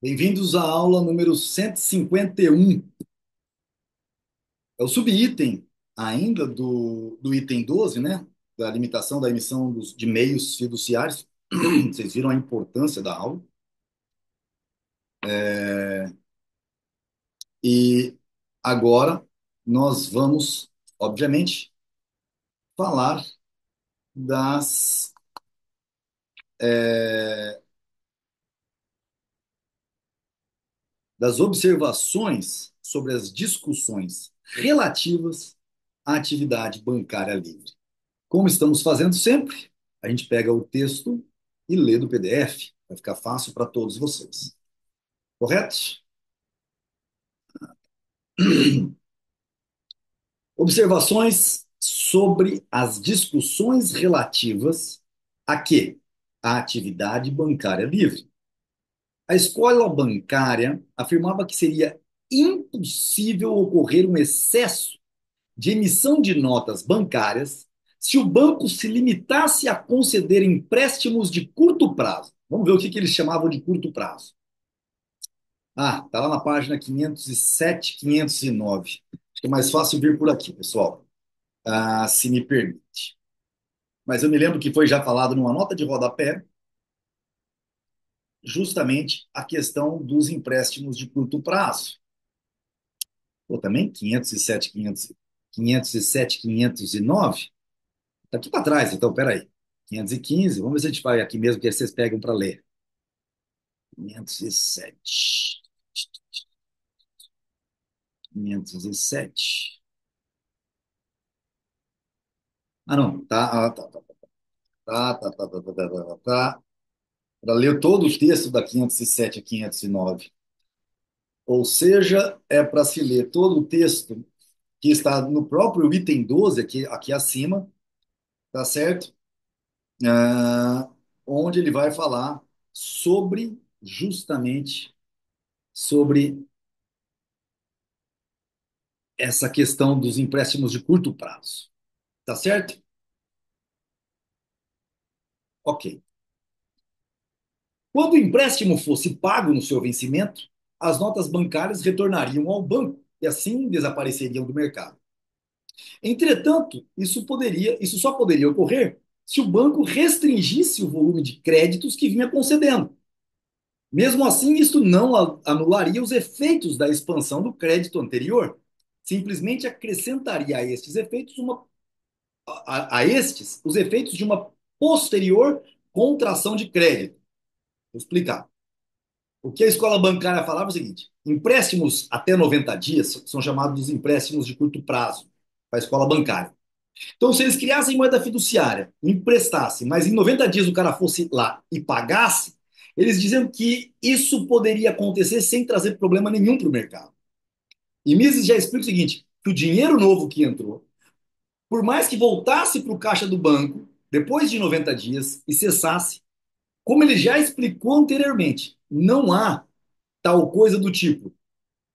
Bem-vindos à aula número 151. É o subitem ainda do item 12, né? Da limitação da emissão de meios fiduciários. Vocês viram a importância da aula. E agora nós vamos, obviamente, falar das, é, das observações sobre as discussões relativas à atividade bancária livre. Como estamos fazendo sempre, a gente pega o texto e lê do PDF. Vai ficar fácil para todos vocês. Correto? Observações sobre as discussões relativas a quê? A atividade bancária livre. A escola bancária afirmava que seria impossível ocorrer um excesso de emissão de notas bancárias se o banco se limitasse a conceder empréstimos de curto prazo. Vamos ver o que eles chamavam de curto prazo. Ah, tá lá na página 507, 509. Acho que é mais fácil vir por aqui, pessoal, se me permite. Mas eu me lembro que foi já falado numa nota de rodapé justamente a questão dos empréstimos de curto prazo. Pô, também 507, 500, 507, 509. Tá aqui para trás, então, peraí. 515, vamos ver se a gente vai aqui mesmo, que vocês pegam para ler. 507. 507. Ah, não. Tá, tá. Para ler todo o texto da 507 a 509. Ou seja, é para se ler todo o texto que está no próprio item 12, aqui acima, tá certo? Ah, onde ele vai falar sobre, justamente, sobre essa questão dos empréstimos de curto prazo. Tá certo? Ok. Quando o empréstimo fosse pago no seu vencimento, as notas bancárias retornariam ao banco e assim desapareceriam do mercado. Entretanto, isso só poderia ocorrer se o banco restringisse o volume de créditos que vinha concedendo. Mesmo assim, isso não anularia os efeitos da expansão do crédito anterior, simplesmente acrescentaria a estes os efeitos de uma posterior contração de crédito. Vou explicar. O que a escola bancária falava é o seguinte: empréstimos até 90 dias são chamados empréstimos de curto prazo para a escola bancária. Então, se eles criassem moeda fiduciária, emprestassem, mas em 90 dias o cara fosse lá e pagasse, eles diziam que isso poderia acontecer sem trazer problema nenhum para o mercado. E Mises já explica o seguinte: que o dinheiro novo que entrou, por mais que voltasse para o caixa do banco, depois de 90 dias, e cessasse, como ele já explicou anteriormente, não há tal coisa do tipo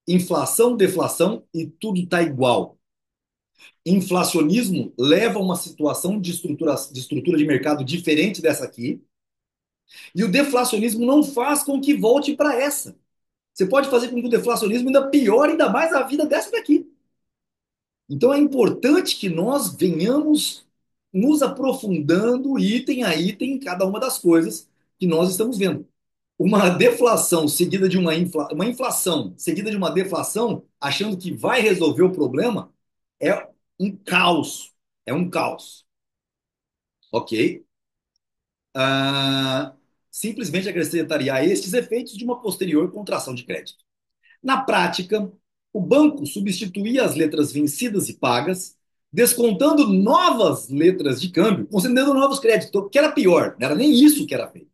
inflação, deflação e tudo está igual. Inflacionismo leva a uma situação de estrutura de mercado diferente dessa aqui, e o deflacionismo não faz com que volte para essa. Você pode fazer com que o deflacionismo ainda piore ainda mais a vida dessa daqui. Então é importante que nós venhamos nos aprofundando item a item em cada uma das coisas que nós estamos vendo. Uma deflação seguida de uma inflação seguida de uma deflação, achando que vai resolver o problema, é um caos. É um caos. Ok? Ah, simplesmente acrescentaria a estes efeitos de uma posterior contração de crédito. Na prática, o banco substituía as letras vencidas e pagas, descontando novas letras de câmbio, concedendo novos créditos, o que era pior, não era nem isso que era feito.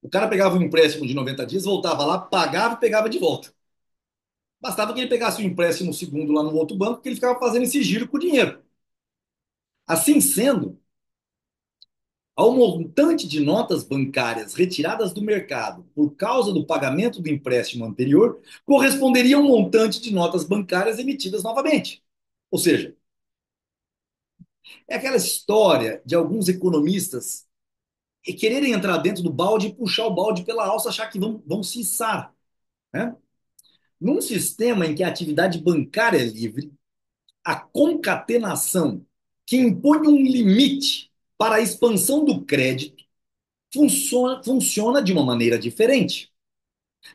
O cara pegava um empréstimo de 90 dias, voltava lá, pagava e pegava de volta. Bastava que ele pegasse o empréstimo segundo lá no outro banco, que ele ficava fazendo esse giro com o dinheiro. Assim sendo, ao montante de notas bancárias retiradas do mercado por causa do pagamento do empréstimo anterior, corresponderia a um montante de notas bancárias emitidas novamente. Ou seja, é aquela história de alguns economistas e quererem entrar dentro do balde e puxar o balde pela alça, achar que vão se içar, né? Num sistema em que a atividade bancária é livre, a concatenação que impõe um limite para a expansão do crédito funciona de uma maneira diferente.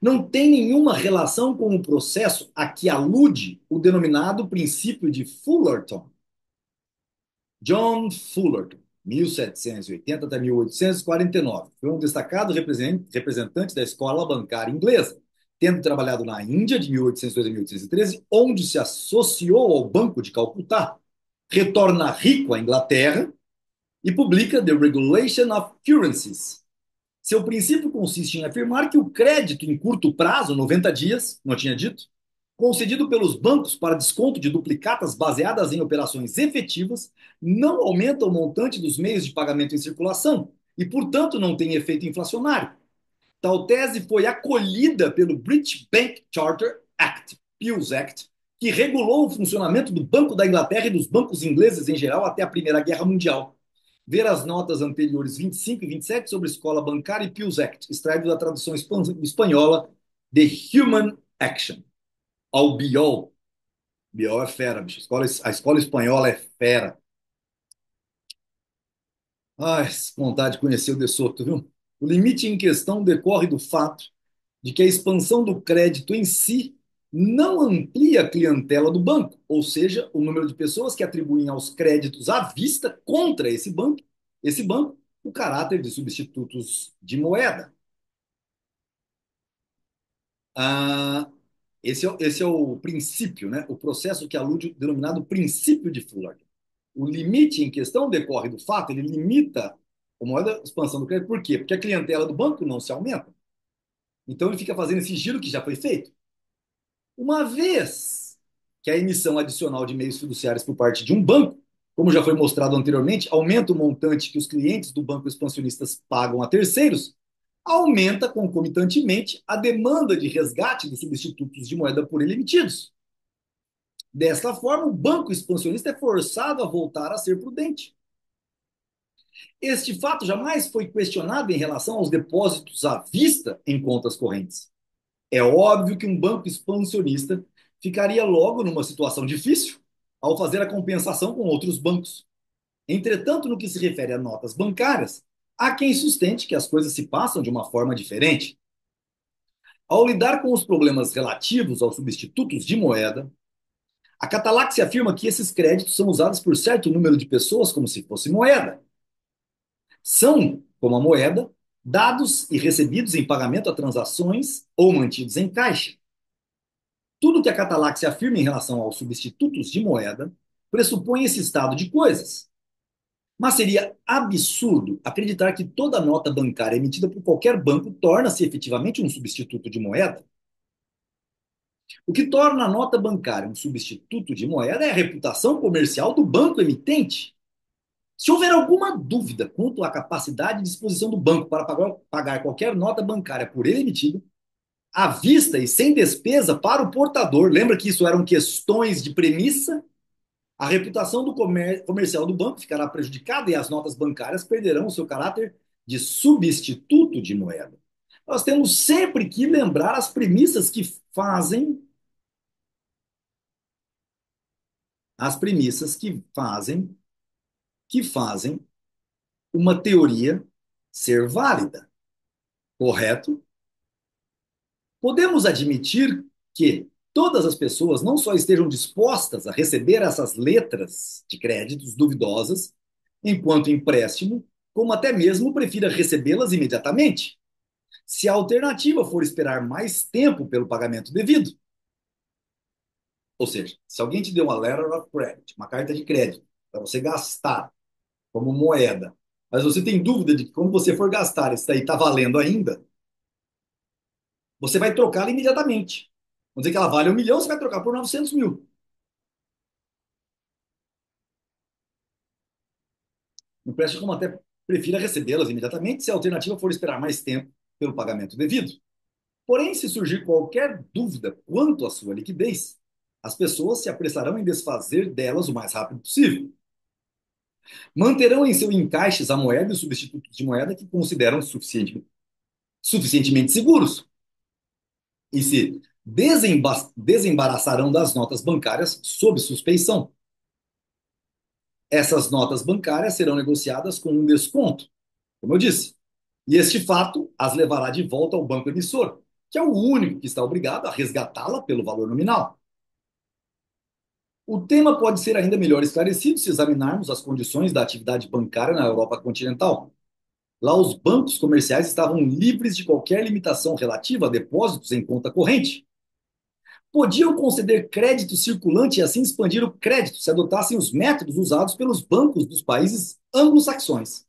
Não tem nenhuma relação com o processo a que alude o denominado princípio de Fullerton. John Fullerton, 1780 até 1849, foi um destacado representante da escola bancária inglesa, tendo trabalhado na Índia de 1802 a 1813, onde se associou ao Banco de Calcutá. Retorna rico à Inglaterra e publica The Regulation of Currencies. Seu princípio consiste em afirmar que o crédito em curto prazo, 90 dias, não tinha dito, concedido pelos bancos para desconto de duplicatas baseadas em operações efetivas, não aumenta o montante dos meios de pagamento em circulação e, portanto, não tem efeito inflacionário. Tal tese foi acolhida pelo British Bank Charter Act, Pills Act, que regulou o funcionamento do Banco da Inglaterra e dos bancos ingleses em geral até a Primeira Guerra Mundial. Ver as notas anteriores 25 e 27 sobre escola bancária e Pills Act, extraído da tradução espanhola The Human Action. Albiol. Biol é fera, bicho. A escola espanhola é fera. Ai, vontade de conhecer o De Soto, viu? O limite em questão decorre do fato de que a expansão do crédito em si não amplia a clientela do banco, ou seja, o número de pessoas que atribuem aos créditos à vista contra esse banco, o caráter de substitutos de moeda. Ah, esse é o princípio, né? O processo que alude, denominado princípio de Fuller. O limite em questão decorre do fato, ele limita a moeda expansão do crédito. Por quê? Porque a clientela do banco não se aumenta. Então ele fica fazendo esse giro que já foi feito. Uma vez que a emissão adicional de meios fiduciários por parte de um banco, como já foi mostrado anteriormente, aumenta o montante que os clientes do banco expansionistas pagam a terceiros, aumenta concomitantemente a demanda de resgate de substitutos de moeda por ele emitidos. Desta forma, o banco expansionista é forçado a voltar a ser prudente. Este fato jamais foi questionado em relação aos depósitos à vista em contas correntes. É óbvio que um banco expansionista ficaria logo numa situação difícil ao fazer a compensação com outros bancos. Entretanto, no que se refere a notas bancárias, há quem sustente que as coisas se passam de uma forma diferente. Ao lidar com os problemas relativos aos substitutos de moeda, a Catalaxy afirma que esses créditos são usados por certo número de pessoas como se fosse moeda. São, como a moeda, dados e recebidos em pagamento a transações ou mantidos em caixa. Tudo que a Catalaxy afirma em relação aos substitutos de moeda pressupõe esse estado de coisas. Mas seria absurdo acreditar que toda nota bancária emitida por qualquer banco torna-se efetivamente um substituto de moeda. O que torna a nota bancária um substituto de moeda é a reputação comercial do banco emitente. Se houver alguma dúvida quanto à capacidade de disposição do banco para pagar qualquer nota bancária por ele emitida, à vista e sem despesa para o portador, lembra que isso eram questões de premissa? A reputação do comercial do banco ficará prejudicada e as notas bancárias perderão o seu caráter de substituto de moeda. Nós temos sempre que lembrar as premissas que fazem uma teoria ser válida, correto? Podemos admitir que todas as pessoas não só estejam dispostas a receber essas letras de créditos duvidosas enquanto empréstimo, como até mesmo prefira recebê-las imediatamente, se a alternativa for esperar mais tempo pelo pagamento devido. Ou seja, se alguém te deu uma letter of credit, uma carta de crédito, para você gastar como moeda, mas você tem dúvida de que quando você for gastar, isso daí está valendo ainda, você vai trocá-la imediatamente. Vamos dizer que ela vale 1 milhão, você vai trocar por 900 mil. O empréstimo como até prefira recebê-las imediatamente se a alternativa for esperar mais tempo pelo pagamento devido. Porém, se surgir qualquer dúvida quanto à sua liquidez, as pessoas se apressarão em desfazer delas o mais rápido possível. Manterão em seu encaixes a moeda e os substitutos de moeda que consideram suficientemente seguros e se desembaraçarão das notas bancárias sob suspeição. Essas notas bancárias serão negociadas com um desconto, como eu disse, e este fato as levará de volta ao banco emissor, que é o único que está obrigado a resgatá-la pelo valor nominal. O tema pode ser ainda melhor esclarecido se examinarmos as condições da atividade bancária na Europa continental. Lá, os bancos comerciais estavam livres de qualquer limitação relativa a depósitos em conta corrente. Podiam conceder crédito circulante e assim expandir o crédito se adotassem os métodos usados pelos bancos dos países anglo-saxões.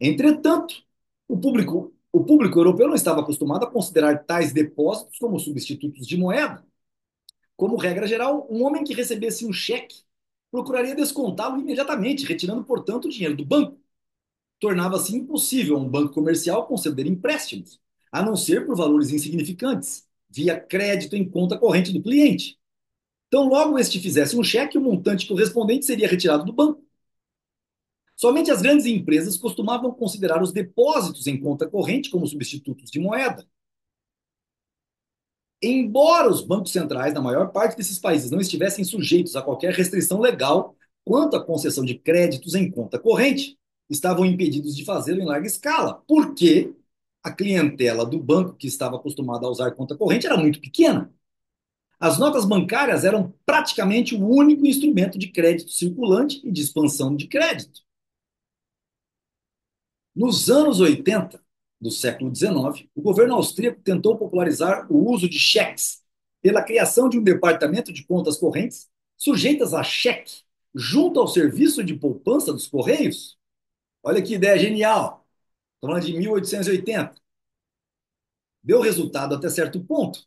Entretanto, o público europeu não estava acostumado a considerar tais depósitos como substitutos de moeda. Como regra geral, um homem que recebesse um cheque procuraria descontá-lo imediatamente, retirando, portanto, o dinheiro do banco. Tornava-se impossível a um banco comercial conceder empréstimos, a não ser por valores insignificantes, via crédito em conta corrente do cliente. Então, logo este fizesse um cheque, o montante correspondente seria retirado do banco. Somente as grandes empresas costumavam considerar os depósitos em conta corrente como substitutos de moeda. Embora os bancos centrais, na maior parte desses países, não estivessem sujeitos a qualquer restrição legal quanto à concessão de créditos em conta corrente, estavam impedidos de fazê-lo em larga escala, porque a clientela do banco que estava acostumada a usar conta corrente era muito pequena. As notas bancárias eram praticamente o único instrumento de crédito circulante e de expansão de crédito. Nos anos 80 do século XIX, o governo austríaco tentou popularizar o uso de cheques pela criação de um departamento de contas correntes sujeitas a cheque junto ao serviço de poupança dos Correios. Olha que ideia genial! Estou falando de 1880. Deu resultado até certo ponto.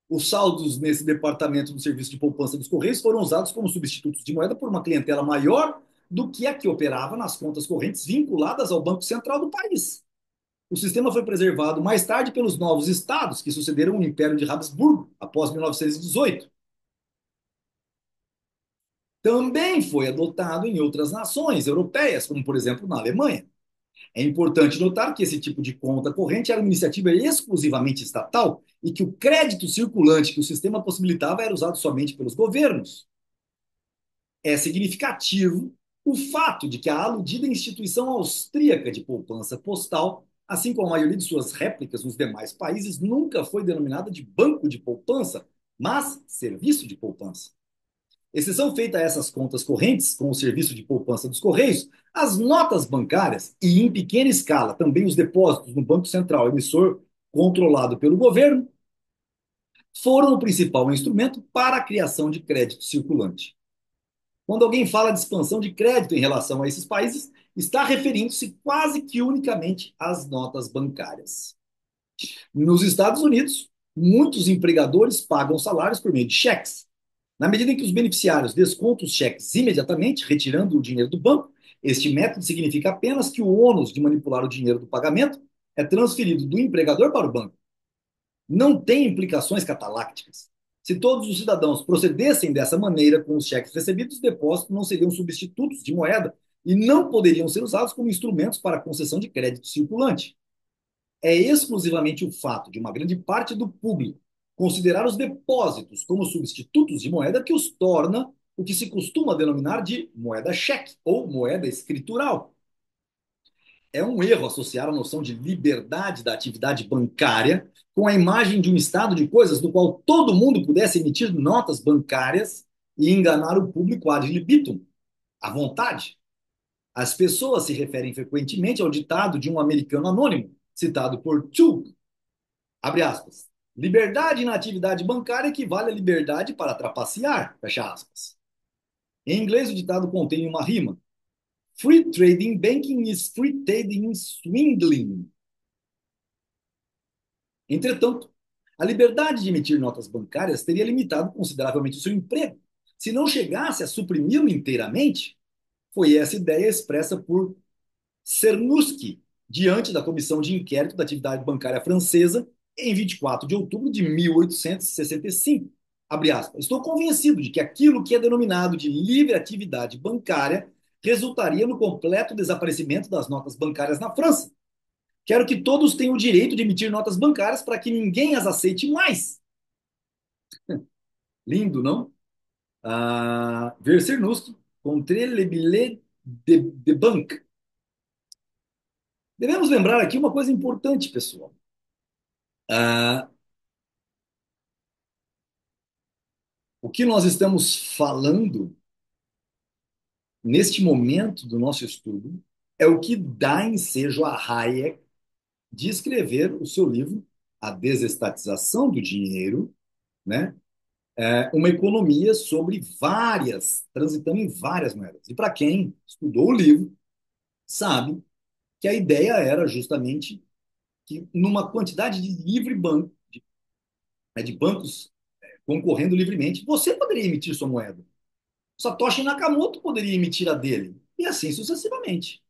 Os saldos nesse departamento do serviço de poupança dos Correios foram usados como substitutos de moeda por uma clientela maior do que a que operava nas contas correntes vinculadas ao Banco Central do país. O sistema foi preservado mais tarde pelos novos estados que sucederam o Império de Habsburgo após 1918. Também foi adotado em outras nações europeias, como por exemplo na Alemanha. É importante notar que esse tipo de conta corrente era uma iniciativa exclusivamente estatal e que o crédito circulante que o sistema possibilitava era usado somente pelos governos. É significativo o fato de que a aludida instituição austríaca de poupança postal, assim como a maioria de suas réplicas nos demais países, nunca foi denominada de banco de poupança, mas serviço de poupança. Exceção feita a essas contas correntes, com o serviço de poupança dos Correios, as notas bancárias e, em pequena escala, também os depósitos no Banco Central emissor controlado pelo governo, foram o principal instrumento para a criação de crédito circulante. Quando alguém fala de expansão de crédito em relação a esses países, está referindo-se quase que unicamente às notas bancárias. Nos Estados Unidos, muitos empregadores pagam salários por meio de cheques. Na medida em que os beneficiários descontam os cheques imediatamente, retirando o dinheiro do banco, este método significa apenas que o ônus de manipular o dinheiro do pagamento é transferido do empregador para o banco. Não tem implicações catalácticas. Se todos os cidadãos procedessem dessa maneira com os cheques recebidos, os depósitos não seriam substitutos de moeda e não poderiam ser usados como instrumentos para a concessão de crédito circulante. É exclusivamente o fato de uma grande parte do público considerar os depósitos como substitutos de moeda que os torna o que se costuma denominar de moeda cheque ou moeda escritural. É um erro associar a noção de liberdade da atividade bancária com a imagem de um estado de coisas no qual todo mundo pudesse emitir notas bancárias e enganar o público ad libitum, à vontade. As pessoas se referem frequentemente ao ditado de um americano anônimo, citado por Tuke, abre aspas, liberdade na atividade bancária equivale à liberdade para trapacear, fecha aspas. Em inglês, o ditado contém uma rima. Free trading banking is free trading swindling. Entretanto, a liberdade de emitir notas bancárias teria limitado consideravelmente o seu emprego. Se não chegasse a suprimi-lo inteiramente, foi essa ideia expressa por Cernuschi, diante da Comissão de Inquérito da Atividade Bancária Francesa, em 24 de outubro de 1865. Abre aspas. Estou convencido de que aquilo que é denominado de livre atividade bancária resultaria no completo desaparecimento das notas bancárias na França. Quero que todos tenham o direito de emitir notas bancárias para que ninguém as aceite mais. Lindo, não? Verser-nous contre les billets de banque. Devemos lembrar aqui uma coisa importante, pessoal. Ah, o que nós estamos falando neste momento do nosso estudo é o que dá ensejo a Hayek de escrever o seu livro A Desestatização do Dinheiro, né? Uma economia sobre várias, transitando em várias moedas. E para quem estudou o livro, sabe que a ideia era justamente que numa quantidade de livre banco, de bancos concorrendo livremente, você poderia emitir sua moeda. Satoshi Nakamoto poderia emitir a dele, e assim sucessivamente.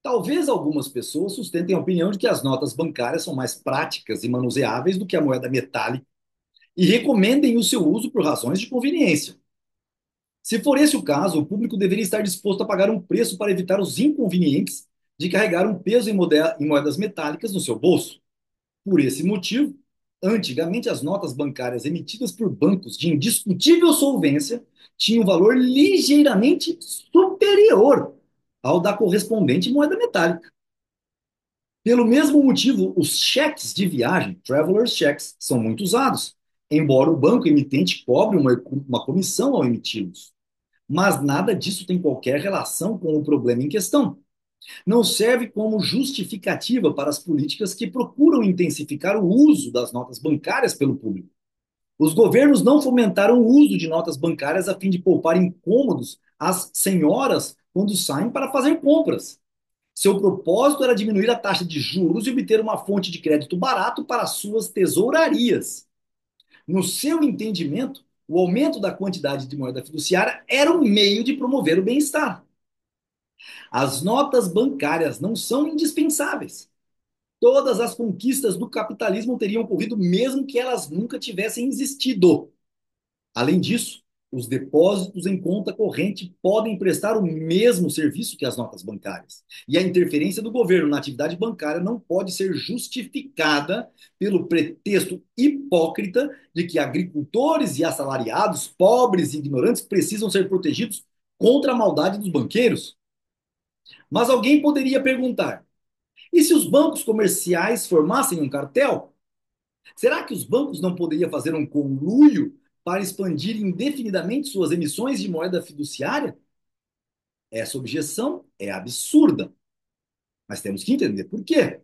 Talvez algumas pessoas sustentem a opinião de que as notas bancárias são mais práticas e manuseáveis do que a moeda metálica e recomendem o seu uso por razões de conveniência. Se for esse o caso, o público deveria estar disposto a pagar um preço para evitar os inconvenientes de carregar um peso em moedas metálicas no seu bolso. Por esse motivo, antigamente as notas bancárias emitidas por bancos de indiscutível solvência tinham um valor ligeiramente superior ao da correspondente moeda metálica. Pelo mesmo motivo, os cheques de viagem, traveler's checks, são muito usados, embora o banco emitente cobre uma comissão ao emiti-los. Mas nada disso tem qualquer relação com o problema em questão. Não serve como justificativa para as políticas que procuram intensificar o uso das notas bancárias pelo público. Os governos não fomentaram o uso de notas bancárias a fim de poupar incômodos às senhoras quando saem para fazer compras. Seu propósito era diminuir a taxa de juros e obter uma fonte de crédito barato para suas tesourarias. No seu entendimento, o aumento da quantidade de moeda fiduciária era um meio de promover o bem-estar. As notas bancárias não são indispensáveis. Todas as conquistas do capitalismo teriam ocorrido mesmo que elas nunca tivessem existido. Além disso, os depósitos em conta corrente podem prestar o mesmo serviço que as notas bancárias. E a interferência do governo na atividade bancária não pode ser justificada pelo pretexto hipócrita de que agricultores e assalariados, pobres e ignorantes, precisam ser protegidos contra a maldade dos banqueiros. Mas alguém poderia perguntar: e se os bancos comerciais formassem um cartel? Será que os bancos não poderiam fazer um conluio para expandir indefinidamente suas emissões de moeda fiduciária? Essa objeção é absurda, mas temos que entender por quê.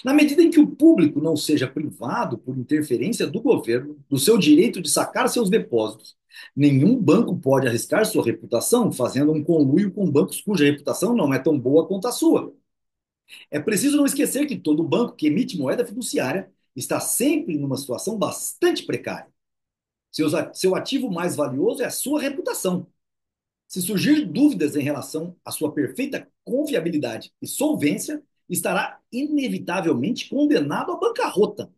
Na medida em que o público não seja privado por interferência do governo do seu direito de sacar seus depósitos, nenhum banco pode arriscar sua reputação fazendo um conluio com bancos cuja reputação não é tão boa quanto a sua. É preciso não esquecer que todo banco que emite moeda fiduciária está sempre numa situação bastante precária. Seu ativo mais valioso é a sua reputação. Se surgir dúvidas em relação à sua perfeita confiabilidade e solvência, estará inevitavelmente condenado à bancarrota.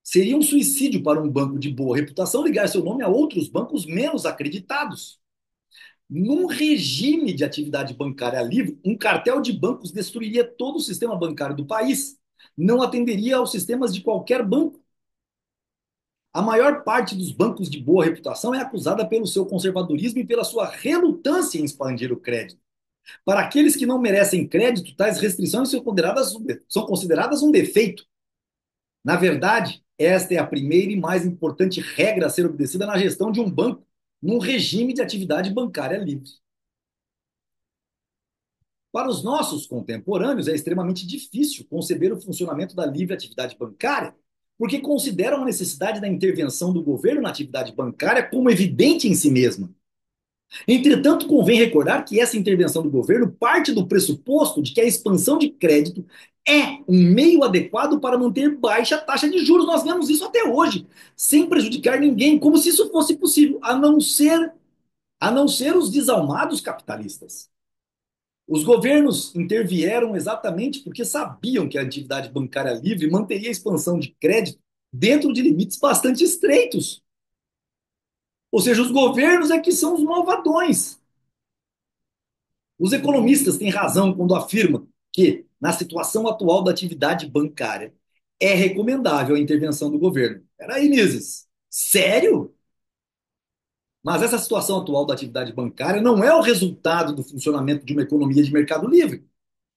Seria um suicídio para um banco de boa reputação ligar seu nome a outros bancos menos acreditados. Num regime de atividade bancária livre, um cartel de bancos destruiria todo o sistema bancário do país, não atenderia aos sistemas de qualquer banco. A maior parte dos bancos de boa reputação é acusada pelo seu conservadorismo e pela sua relutância em expandir o crédito. Para aqueles que não merecem crédito, tais restrições são consideradas um defeito. Na verdade, esta é a primeira e mais importante regra a ser obedecida na gestão de um banco, num regime de atividade bancária livre. Para os nossos contemporâneos, é extremamente difícil conceber o funcionamento da livre atividade bancária, porque consideram a necessidade da intervenção do governo na atividade bancária como evidente em si mesma. Entretanto, convém recordar que essa intervenção do governo parte do pressuposto de que a expansão de crédito é um meio adequado para manter baixa taxa de juros. Nós vemos isso até hoje, sem prejudicar ninguém, como se isso fosse possível, a não ser os desalmados capitalistas. Os governos intervieram exatamente porque sabiam que a atividade bancária livre manteria a expansão de crédito dentro de limites bastante estreitos. Ou seja, os governos é que são os malvadões. Os economistas têm razão quando afirmam que, na situação atual da atividade bancária, é recomendável a intervenção do governo. Peraí, Mises. Sério? Mas essa situação atual da atividade bancária não é o resultado do funcionamento de uma economia de mercado livre.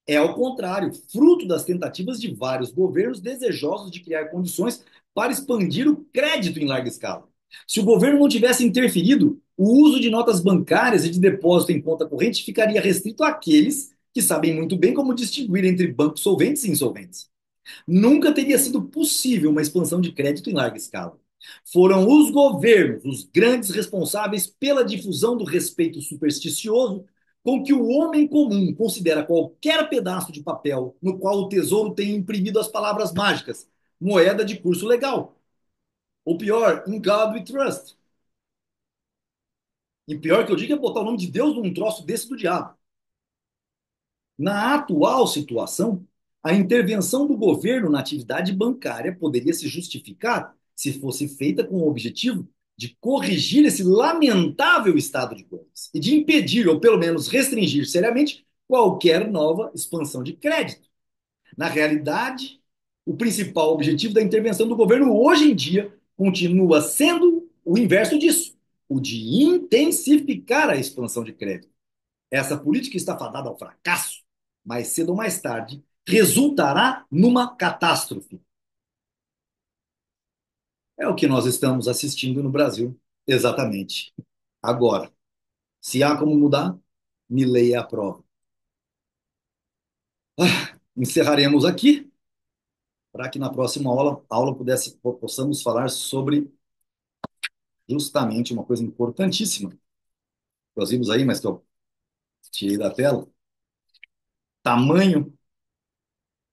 É, ao contrário, fruto das tentativas de vários governos desejosos de criar condições para expandir o crédito em larga escala. Se o governo não tivesse interferido, o uso de notas bancárias e de depósito em conta corrente ficaria restrito àqueles que sabem muito bem como distinguir entre bancos solventes e insolventes. Nunca teria sido possível uma expansão de crédito em larga escala. Foram os governos os grandes responsáveis pela difusão do respeito supersticioso com que o homem comum considera qualquer pedaço de papel no qual o tesouro tem imprimido as palavras mágicas, moeda de curso legal. Ou pior, in God we trust. E pior que eu digo é botar o nome de Deus num troço desse do diabo. Na atual situação, a intervenção do governo na atividade bancária poderia se justificar se fosse feita com o objetivo de corrigir esse lamentável estado de coisas e de impedir, ou pelo menos restringir seriamente, qualquer nova expansão de crédito. Na realidade, o principal objetivo da intervenção do governo hoje em dia continua sendo o inverso disso, o de intensificar a expansão de crédito. Essa política está fadada ao fracasso. Mais cedo ou mais tarde, resultará numa catástrofe. É o que nós estamos assistindo no Brasil, exatamente agora. Se há como mudar, Milei é a prova. Encerraremos aqui para que na próxima aula possamos falar sobre justamente uma coisa importantíssima. Nós vimos aí, mas que eu tirei da tela: tamanho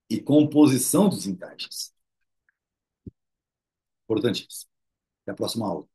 e composição dos encaixes. Importantíssimo. Até a próxima aula.